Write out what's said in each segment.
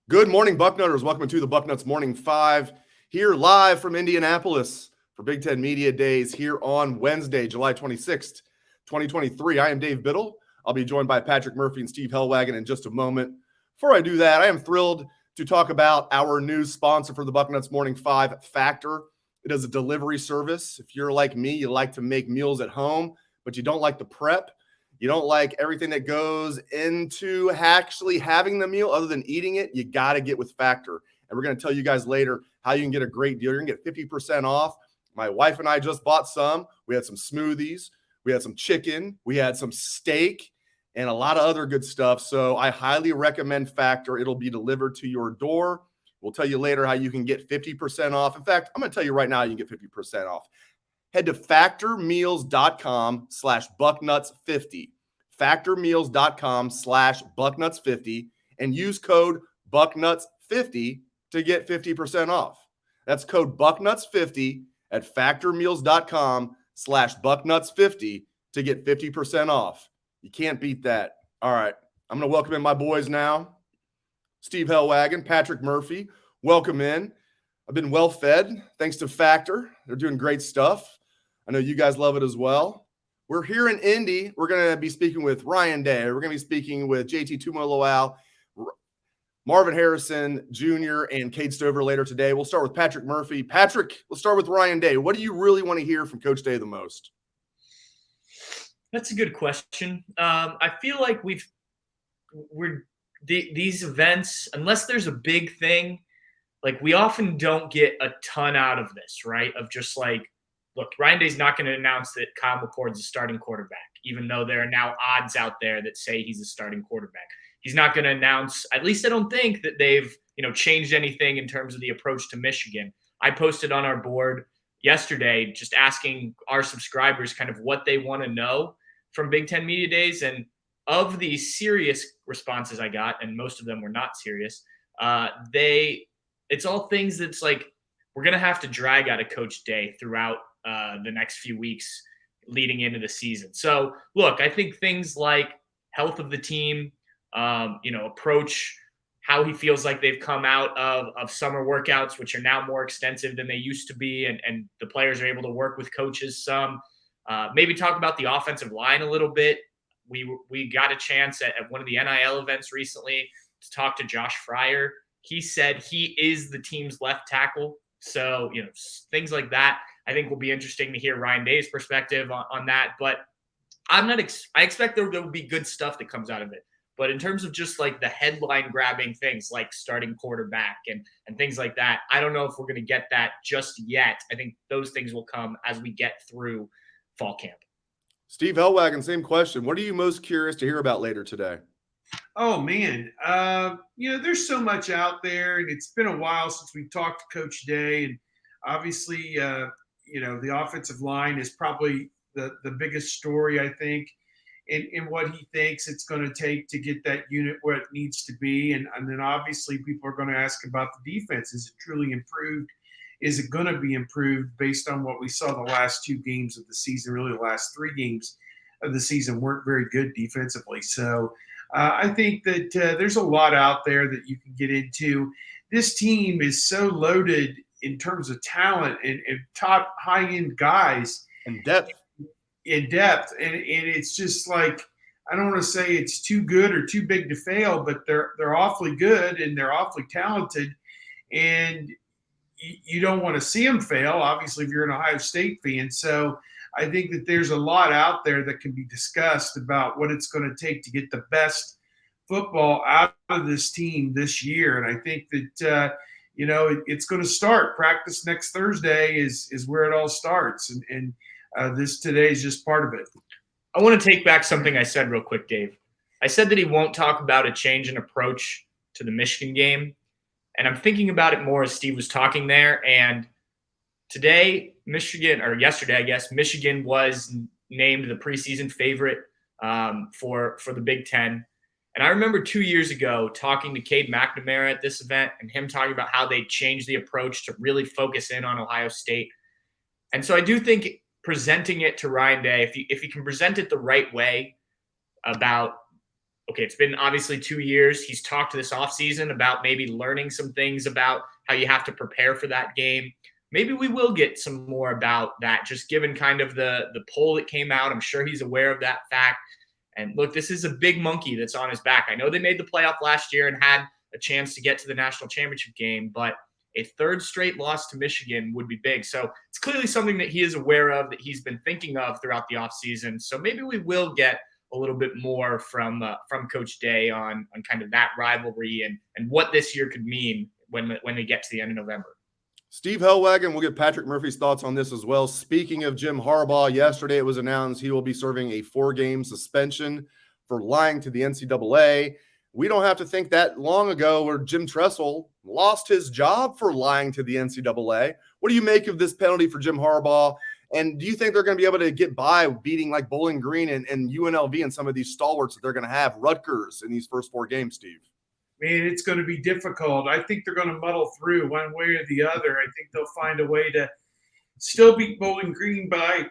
Good morning, Bucknutters. Welcome to the Bucknuts Morning Five, here live from Indianapolis for Big Ten Media Days here on Wednesday, July 26th, 2023. I am Dave Biddle. I'll be joined by Patrick Murphy and Steve Helwagen in just a moment. Before I do that, I am thrilled to talk about our new sponsor for the Bucknuts Morning Five, Factor. It is a delivery service. If you're like me, you like to make meals at home, but you don't like the prep. You don't like everything that goes into actually having the meal other than eating it, you got to get with Factor. And we're going to tell you guys later how you can get a great deal. You're going to get 50% off. My wife and I just bought some. We had some smoothies. We had some chicken. We had some steak and a lot of other good stuff. So I highly recommend Factor. It'll be delivered to your door. We'll tell you later how you can get 50% off. In fact, I'm going to tell you right now you can get 50% off. Head to factormeals.com/bucknuts50, factormeals.com/bucknuts50, and use code bucknuts50 to get 50% off. That's code bucknuts50 at factormeals.com/bucknuts50 to get 50% off. You can't beat that. All right, I'm going to welcome in my boys now. Steve Helwagen, Patrick Murphy, welcome in. I've been well fed thanks to Factor. They're doing great stuff. I know you guys love it as well. We're here in Indy. We're going to be speaking with Ryan Day. We're going to be speaking with JT Tumaloau, Marvin Harrison Jr., and Cade Stover later today. We'll start with Patrick Murphy. Patrick, let's start with Ryan Day. What do you really want to hear from Coach Day the most? That's a good question. I feel like these events, unless there's a big thing, like we often don't get a ton out of this, right? Of just like, look, Ryan Day's not going to announce that Kyle McCord's a starting quarterback, even though there are now odds out there that say he's a starting quarterback. He's not going to announce, at least I don't think that they've, changed anything in terms of the approach to Michigan. I posted on our board yesterday just asking our subscribers kind of what they want to know from Big Ten Media Days. And of the serious responses I got, and most of them were not serious, it's all things that's like, we're going to have to drag out of Coach Day throughout the next few weeks leading into the season. So, look, I think things like health of the team, approach, how he feels like they've come out of summer workouts, which are now more extensive than they used to be, and the players are able to work with coaches some. Maybe talk about the offensive line a little bit. We got a chance at one of the NIL events recently to talk to Josh Fryer. He said he is the team's left tackle. So, things like that, I think will be interesting to hear Ryan Day's perspective on that. But I expect there will be good stuff that comes out of it. But in terms of just like the headline grabbing things like starting quarterback and things like that, I don't know if we're going to get that just yet. I think those things will come as we get through fall camp. Steve Helwagen, same question. What are you most curious to hear about later today? Oh, man. There's so much out there, and it's been a while since we talked to Coach Day. And obviously, the offensive line is probably the biggest story, I think, in what he thinks it's going to take to get that unit where it needs to be. And then obviously people are going to ask about the defense. Is it truly improved? Is it going to be improved based on what we saw the last two games of the season? Really, the last three games of the season weren't very good defensively. So I think that there's a lot out there that you can get into. This team is so loaded in terms of talent and top high-end guys. And depth. And it's just like, I don't want to say it's too good or too big to fail, but they're awfully good and they're awfully talented. And you don't want to see them fail, obviously, if you're an Ohio State fan. So I think that there's a lot out there that can be discussed about what it's going to take to get the best football out of this team this year. And I think that, it's going to start. Practice next Thursday is where it all starts. And this today is just part of it. I want to take back something I said real quick, Dave. I said that he won't talk about a change in approach to the Michigan game. And I'm thinking about it more as Steve was talking there. And yesterday, I guess, Michigan was named the preseason favorite for the Big Ten. And I remember 2 years ago talking to Cade McNamara at this event and him talking about how they changed the approach to really focus in on Ohio State. And so I do think presenting it to Ryan Day, if you can present it the right way about okay, it's been obviously 2 years. He's talked this offseason about maybe learning some things about how you have to prepare for that game. Maybe we will get some more about that, just given kind of the poll that came out. I'm sure he's aware of that fact. And look, this is a big monkey that's on his back. I know they made the playoff last year and had a chance to get to the national championship game, but a third straight loss to Michigan would be big. So it's clearly something that he is aware of, that he's been thinking of throughout the offseason. So maybe we will get a little bit more from Coach Day on kind of that rivalry and what this year could mean when they get to the end of November. Steve Helwagen, we'll get Patrick Murphy's thoughts on this as well. Speaking of Jim Harbaugh, yesterday it was announced he will be serving a 4-game suspension for lying to the NCAA. We don't have to think that long ago where Jim Tressel lost his job for lying to the NCAA. What do you make of this penalty for Jim Harbaugh? And do you think they're going to be able to get by beating like Bowling Green and UNLV and some of these stalwarts that they're going to have, Rutgers, in these first 4 games, Steve? Man, it's going to be difficult. I think they're going to muddle through one way or the other. I think they'll find a way to still beat Bowling Green by,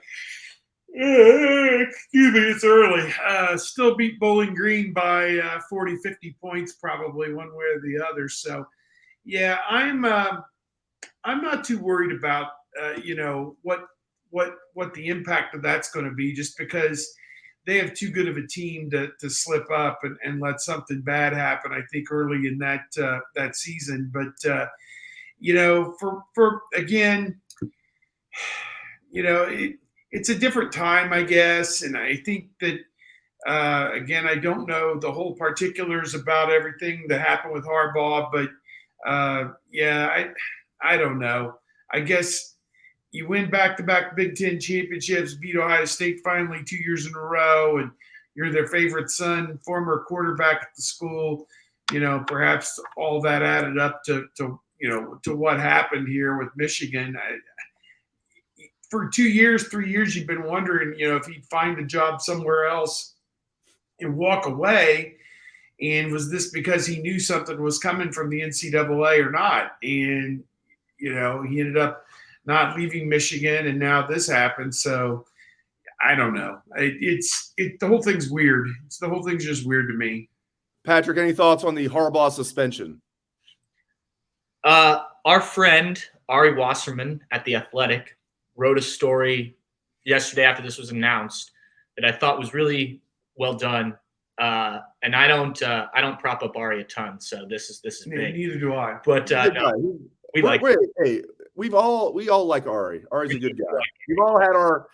excuse me, it's early. Still beat Bowling Green by 40, 50 points probably one way or the other. So, yeah, I'm not too worried about, what the impact of that's going to be, just because they have too good of a team to slip up and let something bad happen, I think, early in that season. But, for again, it's a different time, I guess. And I think that, again, I don't know the whole particulars about everything that happened with Harbaugh, but, I don't know. I guess you win back-to-back Big Ten championships, beat Ohio State finally 2 years in a row, and you're their favorite son, former quarterback at the school. Perhaps all that added up to what happened here with Michigan. For 2 years, 3 years, you've been wondering, if he'd find a job somewhere else and walk away. And was this because he knew something was coming from the NCAA or not? And, he ended up not leaving Michigan, and now this happened. So I don't know. The whole thing's weird. The whole thing's just weird to me. Patrick, any thoughts on the Harbaugh suspension? Our friend Ari Wasserman at The Athletic wrote a story yesterday after this was announced that I thought was really well done. And I don't prop up Ari a ton, so this is big. Neither do I. But no, we all like Ari. Ari's a good guy. We've all had our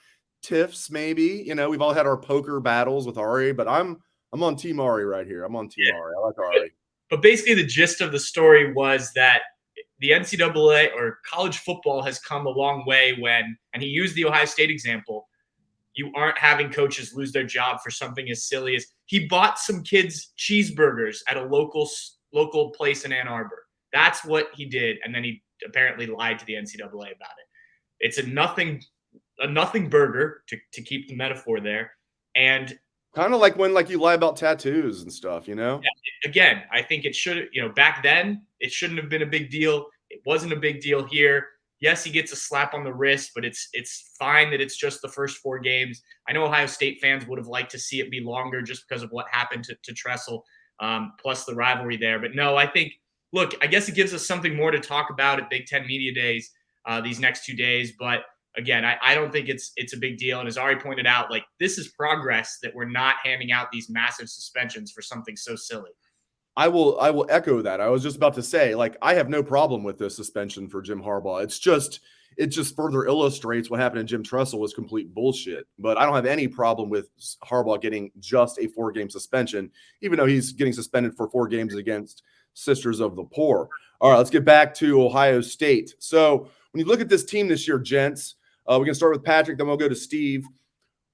tiffs, maybe. We've all had our poker battles with Ari, but I'm on Team Ari right here. I'm on Team Ari. I like Ari. But basically, the gist of the story was that the NCAA or college football has come a long way and he used the Ohio State example, you aren't having coaches lose their job for something as silly as he bought some kids cheeseburgers at a local place in Ann Arbor. That's what he did, and then he apparently lied to the NCAA about it. It's a nothing burger, to keep the metaphor there, and kind of like when you lie about tattoos and stuff, Yeah, again, I think it should, back then it shouldn't have been a big deal. It wasn't a big deal here. Yes, he gets a slap on the wrist, but it's fine that it's just the first 4 games. I know Ohio State fans would have liked to see it be longer just because of what happened to Tressel, plus the rivalry there. But no, I think, look, I guess it gives us something more to talk about at Big Ten Media Days these next 2 days. But again, I don't think it's a big deal. And as Ari pointed out, this is progress that we're not handing out these massive suspensions for something so silly. I will echo that. I was just about to say, I have no problem with this suspension for Jim Harbaugh. It just further illustrates what happened to Jim Tressel was complete bullshit. But I don't have any problem with Harbaugh getting just a 4-game suspension, even though he's getting suspended for 4 games against Sisters of the Poor. All right, let's get back to Ohio State. So when you look at this team this year, gents, we can start with Patrick, then we'll go to Steve.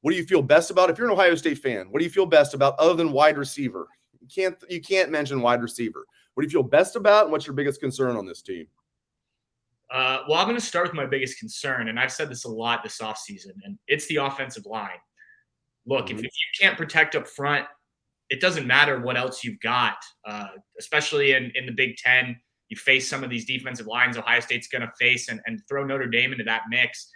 What do you feel best about? If you're an Ohio State fan, what do you feel best about other than wide receiver? You can't mention wide receiver. What do you feel best about, and what's your biggest concern on this team? Well, I'm going to start with my biggest concern, and I've said this a lot this offseason, and it's the offensive line. Look, if you can't protect up front, it doesn't matter what else you've got, especially in the Big Ten. You face some of these defensive lines Ohio State's going to face and throw Notre Dame into that mix.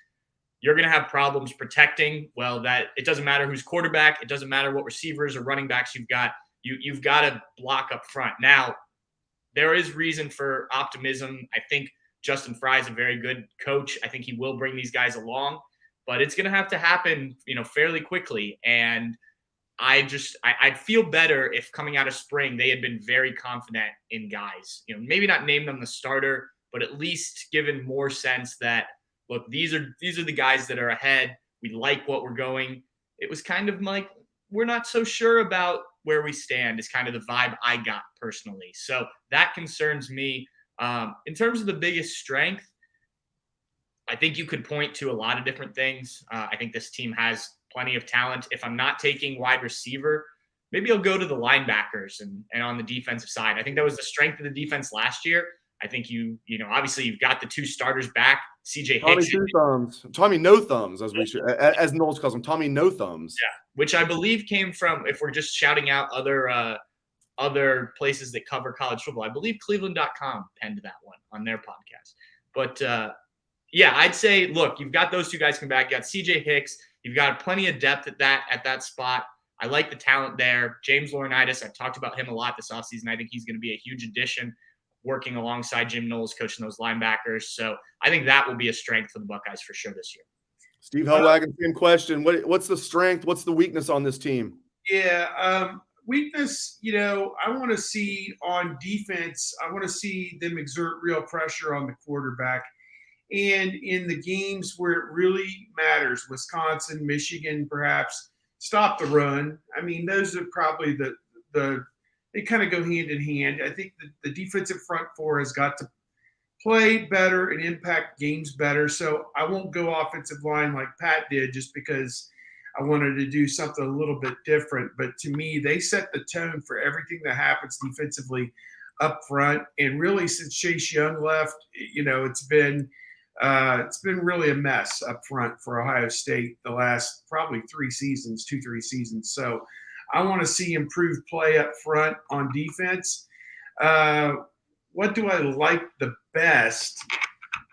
You're going to have problems protecting. Well, that it doesn't matter who's quarterback. It doesn't matter what receivers or running backs you've got. you've got to block up front. Now, there is reason for optimism. I think Justin Fry is a very good coach. I think he will bring these guys along, but it's going to have to happen, fairly quickly. And I'd feel better if coming out of spring they had been very confident in guys. Maybe not name them the starter, but at least given more sense that, look, these are the guys that are ahead. We like what we're going. It was kind of like, we're not so sure about where we stand is kind of the vibe I got personally. So that concerns me. In terms of the biggest strength, I think you could point to a lot of different things. I think this team has plenty of talent. If I'm not taking wide receiver, maybe I'll go to the linebackers and on the defensive side. I think that was the strength of the defense last year. I think obviously you've got the two starters back, CJ Hicks. Tommy No Thumbs, as Knowles calls him, Tommy No Thumbs. Yeah, which I believe came from, if we're just shouting out other places that cover college football, I believe Cleveland.com penned that one on their podcast. But yeah, I'd say, look, you've got those two guys come back. You got CJ Hicks. You've got plenty of depth at that spot. I like the talent there. James Laurinaitis, I've talked about him a lot this offseason. I think he's going to be a huge addition, working alongside Jim Knowles, coaching those linebackers. So I think that will be a strength for the Buckeyes for sure this year. Steve Helwagen, same question. What's the strength? What's the weakness on this team? Yeah, weakness, I want to see on defense, I want to see them exert real pressure on the quarterback. And in the games where it really matters, Wisconsin, Michigan, perhaps, stop the run. I mean, those are probably they kind of go hand in hand. I think the defensive front four has got to play better and impact games better. So I won't go offensive line like Pat did just because I wanted to do something a little bit different. But to me, they set the tone for everything that happens defensively up front. And really, since Chase Young left, it's been really a mess up front for Ohio State the last probably 3 seasons. So I want to see improved play up front on defense. What do I like the best?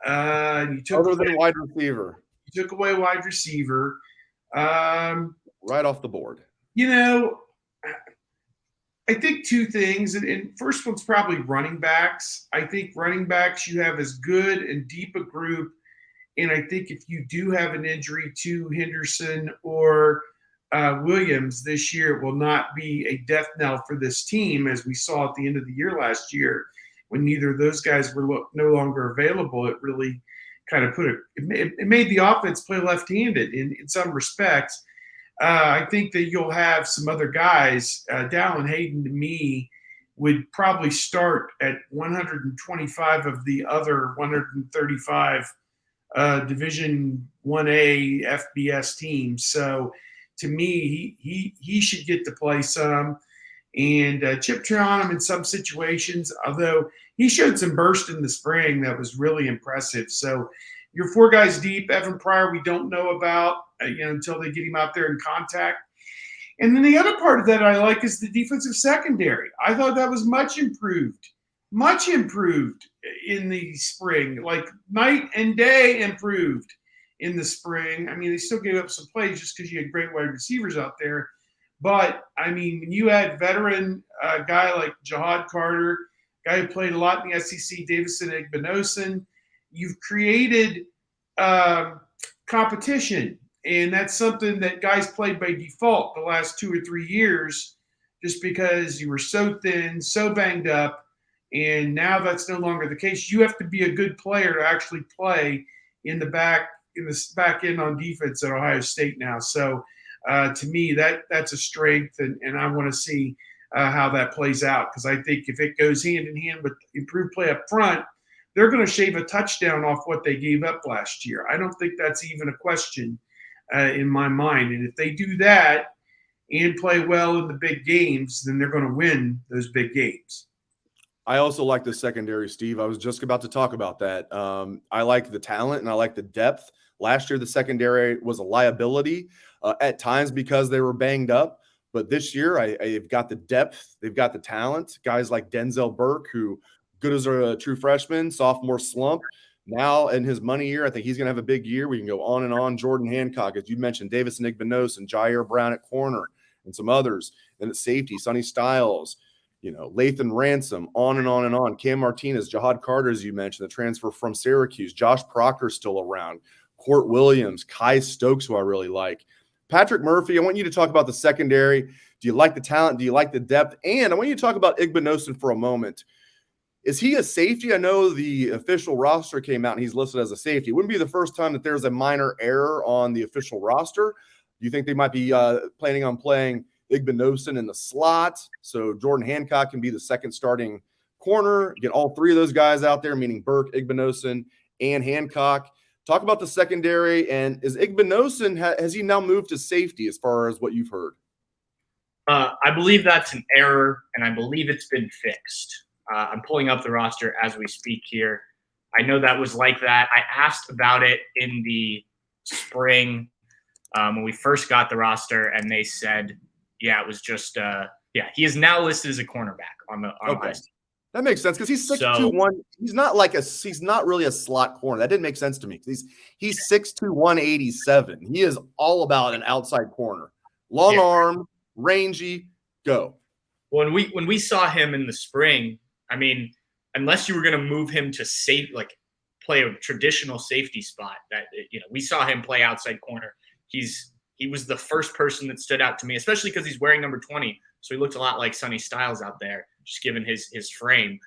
You took away wide receiver. You took away wide receiver. Right off the board. I think 2 things, and first one's probably running backs. I think running backs, you have as good and deep a group, and I think if you do have an injury to Henderson or Williams this year, it will not be a death knell for this team, as we saw at the end of the year last year when neither of those guys were no longer available. It really kind of it made the offense play left-handed in some respects. I think that you'll have some other guys. Dallin Hayden, to me, would probably start at 125 of the other 135 Division 1A FBS teams. So to me, he should get to play some. And Chip Trianum in some situations, although he showed some burst in the spring that was really impressive. So your 4 guys deep. Evan Pryor, we don't know about until they get him out there in contact. And then the other part of that I like is the defensive secondary. I thought that was much improved in the spring, like night and day improved in the spring. I mean, they still gave up some plays just because you had great wide receivers out there. But, I mean, when you had veteran guy like Jahad Carter, guy who played a lot in the SEC, Davison Igbinosun, you've created competition. And that's something that guys played by default the last 2 or 3 years just because you were so thin, so banged up. And now that's no longer the case. You have to be a good player to actually play in the back end on defense at Ohio State now. So to me, that's a strength, and I want to see how that plays out, because I think if it goes hand in hand with improved play up front, they're going to shave a touchdown off what they gave up last year. I don't think that's even a question in my mind. And if they do that and play well in the big games, then they're going to win those big games. I also like the secondary, Steve. I was just about to talk about that. I like the talent and I like the depth. Last year, the secondary was a liability at times because they were banged up. But this year, they've got the depth. They've got the talent. Guys like Denzel Burke, who good as a true freshman, sophomore slump. Now in his money year, I think he's going to have a big year. We can go on and on. Jordan Hancock, as you mentioned, Davison Igbinosun and Jair Brown at corner. and some others. Then at safety, Sonny Styles, Lathan Ransom, on and on and on. Cam Martinez, Jahad Carter, as you mentioned, the transfer from Syracuse. Josh Proctor's still around. Court Williams, Kai Stokes, who I really like. Patrick Murphy, I want you to talk about the secondary. Do you like the talent? Do you like the depth? And I want you to talk about Igbinosun for a moment. Is he a safety? I know the official roster came out and he's listed as a safety. It wouldn't be the first time that there's a minor error on the official roster. Do you think they might be planning on playing Igbinosun in the slot so Jordan Hancock can be the second starting corner? Get all three of those guys out there, meaning Burke, Igbinosun, and Hancock. Talk about the secondary, and is Igbinosun, has he now moved to safety as far as what you've heard? I believe that's an error, and I believe it's been fixed. I'm pulling up the roster as we speak here. I know that was like that. I asked about it in the spring when we first got the roster, and they said, yeah, it was just he is now listed as a cornerback on the list. That makes sense because he's 6'2", he's not really a slot corner. That didn't make sense to me because he's 6'2", 187. He is all about an outside corner. Long arm, rangy, go. When we saw him in the spring, I mean, unless you were going to move him to play a traditional safety spot, we saw him play outside corner. He was the first person that stood out to me, especially because he's wearing number 20. So he looked a lot like Sonny Styles out there, just given his frame.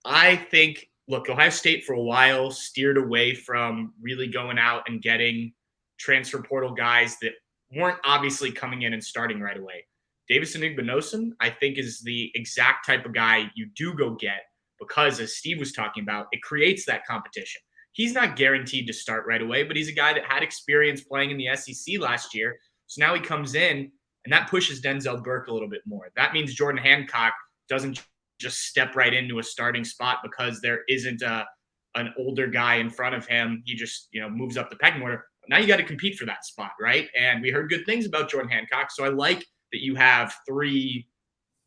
I think, look, Ohio State for a while steered away from really going out and getting transfer portal guys that weren't obviously coming in and starting right away. Davison Igbinosun, I think, is the exact type of guy you do go get because, as Steve was talking about, it creates that competition. He's not guaranteed to start right away, but he's a guy that had experience playing in the SEC last year. So now he comes in, and that pushes Denzel Burke a little bit more. That means Jordan Hancock doesn't just step right into a starting spot because there isn't an older guy in front of him. He just moves up the pecking order. Now you got to compete for that spot, right? And we heard good things about Jordan Hancock, so I like that you have three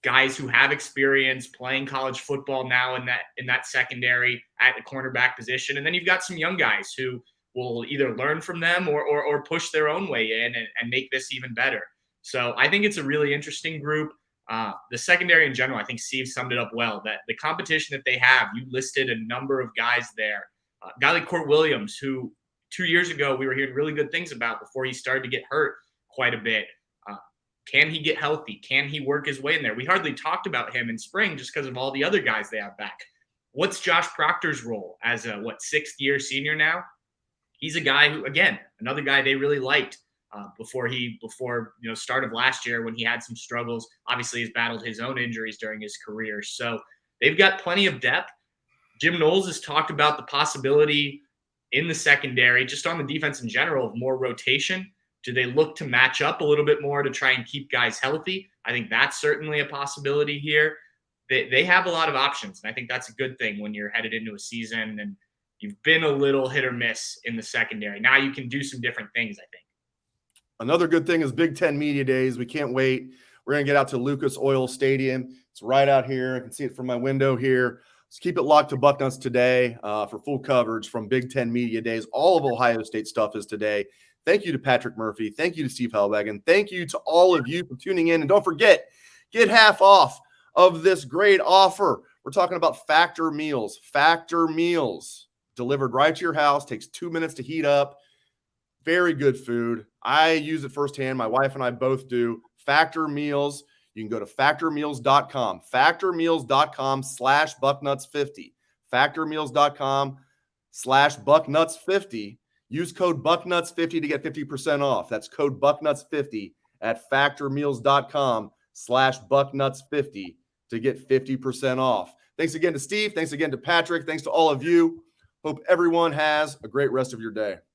guys who have experience playing college football now in that secondary at the cornerback position. And then you've got some young guys who will either learn from them or push their own way in and make this even better. So I think it's a really interesting group. The secondary in general, I think Steve summed it up well, that the competition that they have, you listed a number of guys there. A guy like Court Williams, who 2 years ago we were hearing really good things about before he started to get hurt quite a bit. Can he get healthy? Can he work his way in there? We hardly talked about him in spring just because of all the other guys they have back. What's Josh Proctor's role as a, sixth-year senior now? He's a guy who, again, another guy they really liked before start of last year when he had some struggles. Obviously, he's battled his own injuries during his career. So they've got plenty of depth. Jim Knowles has talked about the possibility in the secondary, just on the defense in general, of more rotation. Do they look to match up a little bit more to try and keep guys healthy? I think that's certainly a possibility here. They have a lot of options, and I think that's a good thing when you're headed into a season and you've been a little hit or miss in the secondary. Now you can do some different things, I think. Another good thing is Big Ten Media Days. We can't wait. We're going to get out to Lucas Oil Stadium. It's right out here. I can see it from my window here. Let's keep it locked to Bucknuts today for full coverage from Big Ten Media Days. All of Ohio State stuff is today. Thank you to Patrick Murphy. Thank you to Steve Helwagen. Thank you to all of you for tuning in. And don't forget, get half off of this great offer. We're talking about Factor Meals. Factor Meals delivered right to your house. Takes 2 minutes to heat up. Very good food. I use it firsthand. My wife and I both do. Factor Meals. You can go to factormeals.com. Factormeals.com/Bucknuts50. Factormeals.com/Bucknuts50. Use code Bucknuts50 to get 50% off. That's code Bucknuts50 at factormeals.com/Bucknuts50 to get 50% off. Thanks again to Steve. Thanks again to Patrick. Thanks to all of you. Hope everyone has a great rest of your day.